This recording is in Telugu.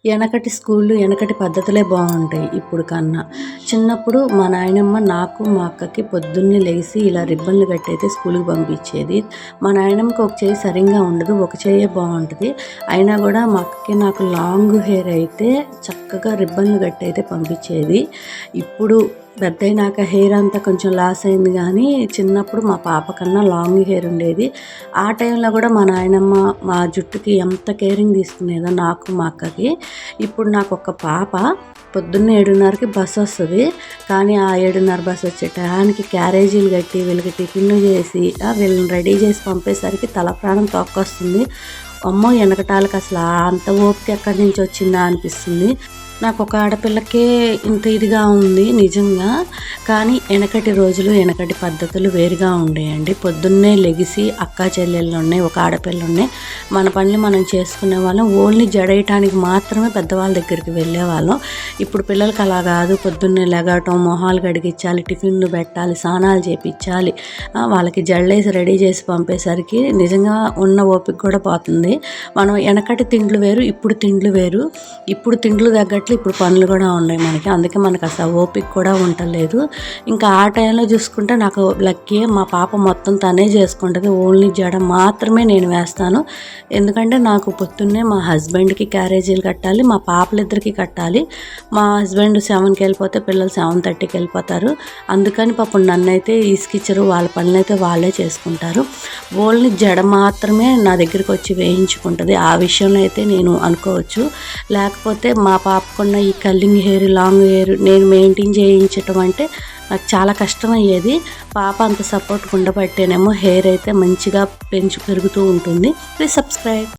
వెనకటి స్కూళ్ళు, వెనకటి పద్ధతులే బాగుంటాయి ఇప్పుడు కన్నా. చిన్నప్పుడు మా నాయనమ్మ నాకు, మా అక్కకి పొద్దున్నే లేసి ఇలా రిబ్బన్లు కట్టయితే స్కూల్‌కి పంపించేది. మా నాయనమ్మకి ఒక చెయ్యి సరింగా ఉండదు. ఒక చెయ్యే బాగుంటది. అయినా కూడా మా అక్కకి నాకు లాంగ్ హెయిర్ అయితే చక్కగా రిబ్బన్లు కట్టయితే పంపించేది. ఇప్పుడు పెద్దయినాక హెయిర్ అంతా కొంచెం లాస్ అయింది కానీ చిన్నప్పుడు మా పాప కన్నా లాంగ్ హెయిర్ ఉండేది. ఆ టైంలో కూడా మా నాయనమ్మ మా జుట్టుకి ఎంత కేరింగ్ తీసుకునేదో నాకు, మా అక్కకి. ఇప్పుడు నాకు ఒక పాప. పొద్దున్నే 7:30కి బస్సు వస్తుంది. కానీ ఆ 7:30 బస్సు వచ్చే టయానికి క్యారేజీలు కట్టి వీళ్ళకి టిఫిన్లు చేసి వీళ్ళని రెడీ చేసి పంపేసరికి తల ప్రాణం తొక్కొస్తుంది. అమ్మో, వెనకటాలకు అసలు అంత ఓపిక ఎక్కడి నుంచి వచ్చిందా అనిపిస్తుంది. నాకు ఒక ఆడపిల్లకే ఇంత ఇదిగా ఉంది నిజంగా. కానీ వెనకటి రోజులు, వెనకటి పద్ధతులు వేరుగా ఉండేయండి. పొద్దున్నే లెగిసి అక్కా చెల్లెళ్ళు ఉన్నాయి, ఒక ఆడపిల్ల ఉన్నాయి, మన పనులు మనం చేసుకునే వాళ్ళం. ఓన్లీ జడేయటానికి మాత్రమే పెద్దవాళ్ళ దగ్గరికి వెళ్ళేవాళ్ళం. ఇప్పుడు పిల్లలకి అలా కాదు. పొద్దున్నే లెగటం, మొహాలు కడిగించాలి, టిఫిన్లు పెట్టాలి, స్నానాలు చేయించాలి, వాళ్ళకి జడలేసి రెడీ చేసి పంపేసరికి నిజంగా ఉన్న ఓపిక కూడా పోతుంది. మనం వెనకటి తిండ్లు వేరు, ఇప్పుడు తిండ్లు వేరు. ఇప్పుడు తిండ్లు తగ్గట్లు ఇప్పుడు పనులు కూడా ఉన్నాయి మనకి. అందుకే మనకు అసలు ఓపిక కూడా ఉండలేదు. ఇంకా ఆ టైంలో చూసుకుంటే నాకు లక్కీ, మా పాప మొత్తం తనే చేసుకుంటుంది. ఓన్లీ జడ మాత్రమే నేను వేస్తాను. ఎందుకంటే నాకు పొద్దున్నే మా హస్బెండ్కి క్యారేజీలు కట్టాలి, మా పాపలిద్దరికి కట్టాలి. మా హస్బెండ్ 7కి వెళ్ళిపోతే పిల్లలు 7:30కి వెళ్ళిపోతారు. అందుకని పాపం నన్నైతే ఇసుకిచ్చరు. వాళ్ళ పనులైతే వాళ్ళే చేసుకుంటారు. ఓన్లీ జడ మాత్రమే నా దగ్గరికి వచ్చి వేయించుకుంటుంది. ఆ విషయంలో అయితే నేను అనుకోవచ్చు. లేకపోతే మా పాపకున్న ఈ కల్లింగ్ హెయిర్, లాంగ్ హెయిర్ నేను మెయింటైన్ చేయించటం అంటే నాకు చాలా కష్టమయ్యేది. పాప అంత సపోర్ట్ ఉండబట్టేనేమో హెయిర్ అయితే మంచిగా పెరుగుతూ ఉంటుంది. Please subscribe.